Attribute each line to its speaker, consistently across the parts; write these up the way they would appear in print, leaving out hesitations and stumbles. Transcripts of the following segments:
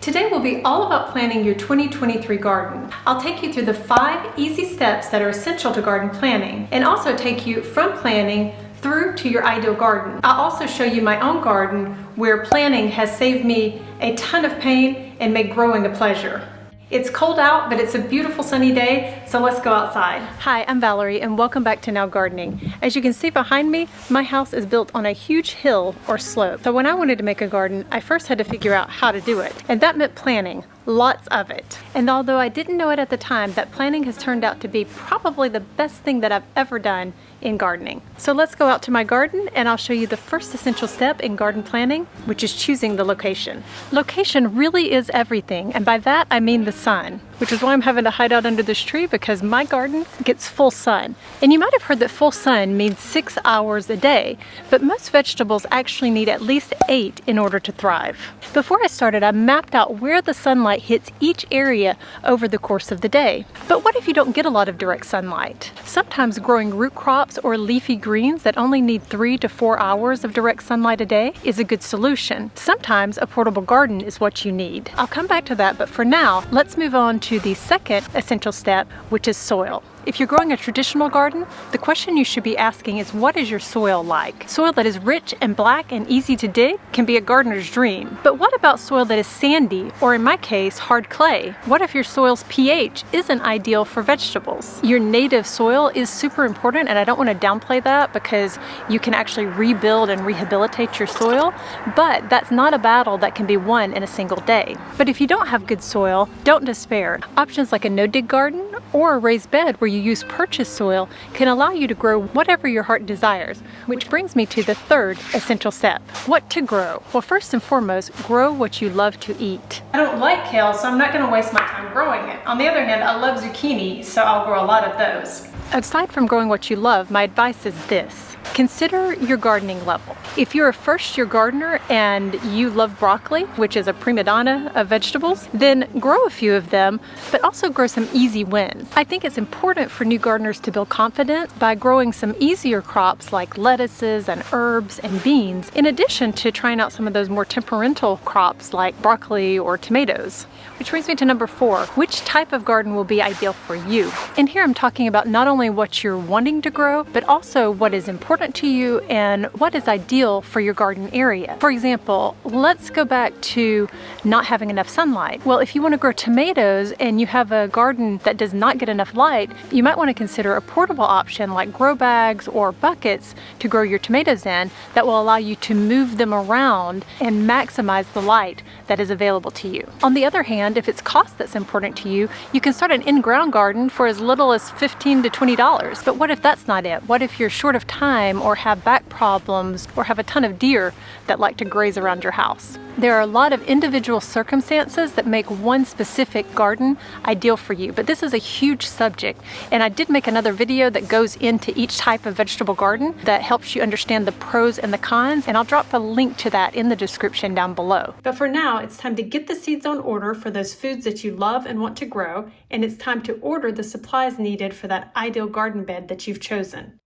Speaker 1: Today will be all about planning your 2023 garden. I'll take you through the 5 easy steps that are essential to garden planning and also take you from planning through to your ideal garden. I'll also show you my own garden where planning has saved me a ton of pain and made growing a pleasure. It's cold out, but it's a beautiful sunny day, so let's go outside. Hi, I'm Valerie, and welcome back to Now Gardening. As you can see behind me, my house is built on a huge hill or slope. So when I wanted to make a garden, I first had to figure out how to do it, and that meant planning. Lots of it. And although I didn't know it at the time, that planning has turned out to be probably the best thing that I've ever done in gardening. So let's go out to my garden and I'll show you the first essential step in garden planning, which is choosing the location. Location really is everything, and by that I mean the sun, which is why I'm having to hide out under this tree because my garden gets full sun. And you might have heard that full sun means 6 hours a day, but most vegetables actually need at least 8 in order to thrive. Before I started, I mapped out where the sunlight hits each area over the course of the day. But what if you don't get a lot of direct sunlight? Sometimes growing root crops or leafy greens that only need 3 to 4 hours of direct sunlight a day is a good solution. Sometimes a portable garden is what you need. I'll come back to that, but for now, let's move on to the second essential step, which is soil. If you're growing a traditional garden, the question you should be asking is, what is your soil like? Soil that is rich and black and easy to dig can be a gardener's dream. But what about soil that is sandy, or in my case, hard clay? What if your soil's pH isn't ideal for vegetables? Your native soil is super important, and I don't want to downplay that because you can actually rebuild and rehabilitate your soil, but that's not a battle that can be won in a single day. But if you don't have good soil, don't despair. Options like a no-dig garden or a raised bed where you use purchased soil can allow you to grow whatever your heart desires, which brings me to the third essential step. What to grow? Well, first and foremost, grow what you love to eat. I don't like kale, so I'm not going to waste my time growing it. On the other hand, I love zucchini, so I'll grow a lot of those. Aside from growing what you love, my advice is this. Consider your gardening level. If you're a first-year gardener and you love broccoli, which is a prima donna of vegetables, then grow a few of them, but also grow some easy wins. I think it's important for new gardeners to build confidence by growing some easier crops like lettuces and herbs and beans, in addition to trying out some of those more temperamental crops like broccoli or tomatoes. Which brings me to number 4, which type of garden will be ideal for you? And here I'm talking about not only what you're wanting to grow, but also what is important to you and what is ideal for your garden area. For example, let's go back to not having enough sunlight. Well, if you want to grow tomatoes and you have a garden that does not get enough light, you might want to consider a portable option like grow bags or buckets to grow your tomatoes in that will allow you to move them around and maximize the light that is available to you. On the other hand, if it's cost that's important to you, you can start an in-ground garden for as little as $15 to $20. But what if that's not it? What if you're short of time or have back problems or have a ton of deer that like to graze around your house? There are a lot of individual circumstances that make one specific garden ideal for you, but this is a huge subject, and I did make another video that goes into each type of vegetable garden that helps you understand the pros and the cons, and I'll drop a link to that in the description down below. But for now, it's time to get the seeds on order for those foods that you love and want to grow, and it's time to order the supplies needed for that ideal garden bed that you've chosen.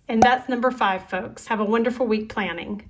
Speaker 1: And that's number 5, folks. Have a wonderful week planning.